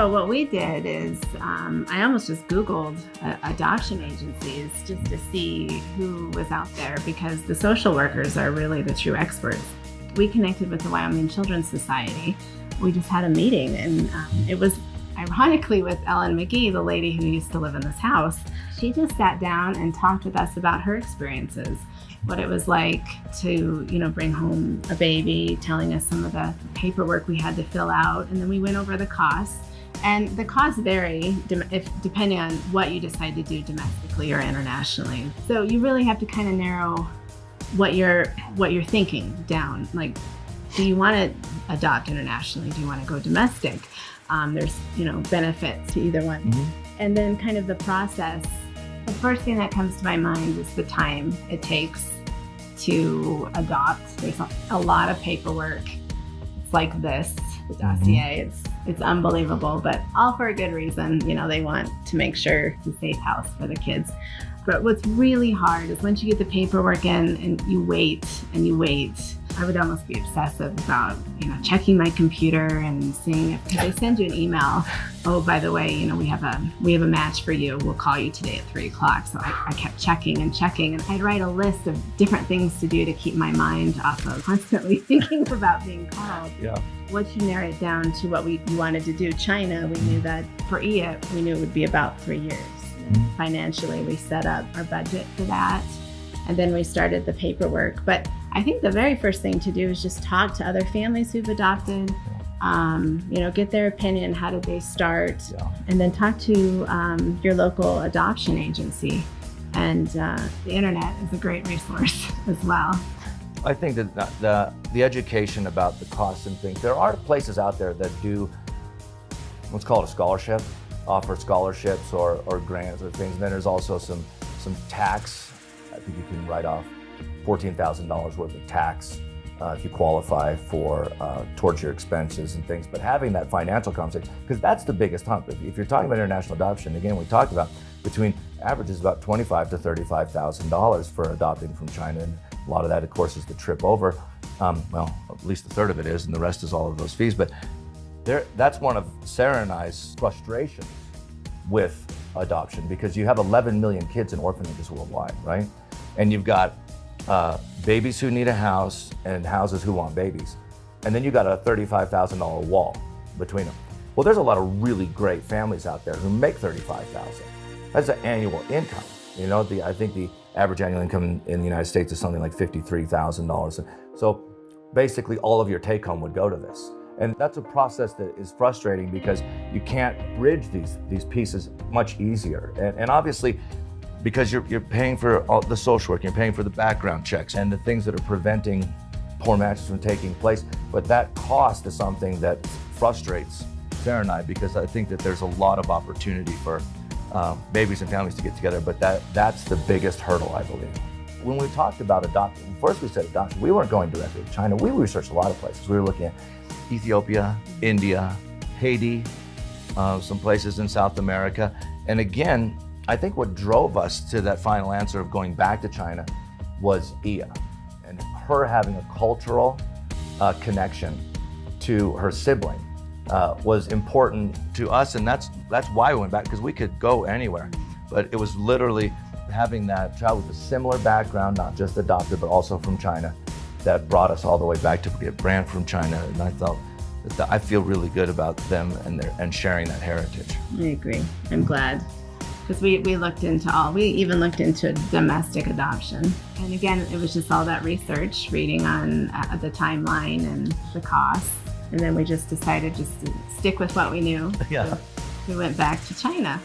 So what we did is I almost just Googled adoption agencies just to see who was out there, because the social workers are really the true experts. We connected with the Wyoming Children's Society. We just had a meeting, and it was ironically with Ellen McGee, the lady who used to live in this house. She just sat down and talked with us about her experiences, what it was like to, bring home a baby, telling us some of the paperwork we had to fill out, and then we went over the costs. And the costs vary depending on what you decide to do domestically or internationally. So you really have to kind of narrow what you're thinking down. Like, do you want to adopt internationally? Do you want to go domestic? There's benefits to either one. Mm-hmm. And then kind of the process. The first thing that comes to my mind is the time it takes to adopt. There's a lot of paperwork. It's like this, the dossier. It's unbelievable, but all for a good reason. They want to make sure it's a safe house for the kids. But what's really hard is once you get the paperwork in and you wait and you wait. I would almost be obsessive about, checking my computer and seeing if, because they send you an email. Oh, by the way, we have a match for you. We'll call you today at 3:00. So I kept checking, and I'd write a list of different things to do to keep my mind off of constantly thinking about being called. Yeah. Once you narrow it down to what we wanted to do, China, we knew that for Iya, we knew it would be about 3 years. Mm-hmm. Financially, we set up our budget for that. And then we started the paperwork. But I think the very first thing to do is just talk to other families who've adopted, get their opinion. How did they start? Yeah. And then talk to your local adoption agency. And the internet is a great resource as well. I think that the education about the costs and things, there are places out there that do what's called a scholarship, offer scholarships or grants or things. And then there's also some tax. I think you can write off $14,000 worth of tax if you qualify for towards your expenses and things. But having that financial conversation, because that's the biggest hump. If you're talking about international adoption, again, we talked about between averages about $25,000 to $35,000 for adopting from China. And a lot of that, of course, is the trip over. At least a third of it is, and the rest is all of those fees. But that's one of Sarah and I's frustrations with adoption, because you have 11 million kids in orphanages worldwide, right? And you've got babies who need a house and houses who want babies. And then you got a $35,000 wall between them. Well, there's a lot of really great families out there who make $35,000. That's an annual income. I think the average annual income in the United States is something like $53,000. So basically all of your take home would go to this. And that's a process that is frustrating because you can't bridge these pieces much easier. And obviously, because you're paying for all the social work, you're paying for the background checks and the things that are preventing poor matches from taking place. But that cost is something that frustrates Sarah and I, because I think that there's a lot of opportunity for babies and families to get together, but that's the biggest hurdle, I believe. When we talked about adoption, first we said adoption, we weren't going directly to China. We researched a lot of places. We were looking at Ethiopia, India, Haiti, some places in South America. And again, I think what drove us to that final answer of going back to China was Iya, and her having a cultural connection to her sibling was important to us, and that's why we went back, because we could go anywhere. But it was literally having that child with a similar background, not just adopted, but also from China, that brought us all the way back to get Brant from China. And I feel really good about them and sharing that heritage. I agree. I'm glad. Because we even looked into domestic adoption. And again, it was just all that research, reading on the timeline and the costs. And then we just decided just to stick with what we knew. Yeah. So we went back to China.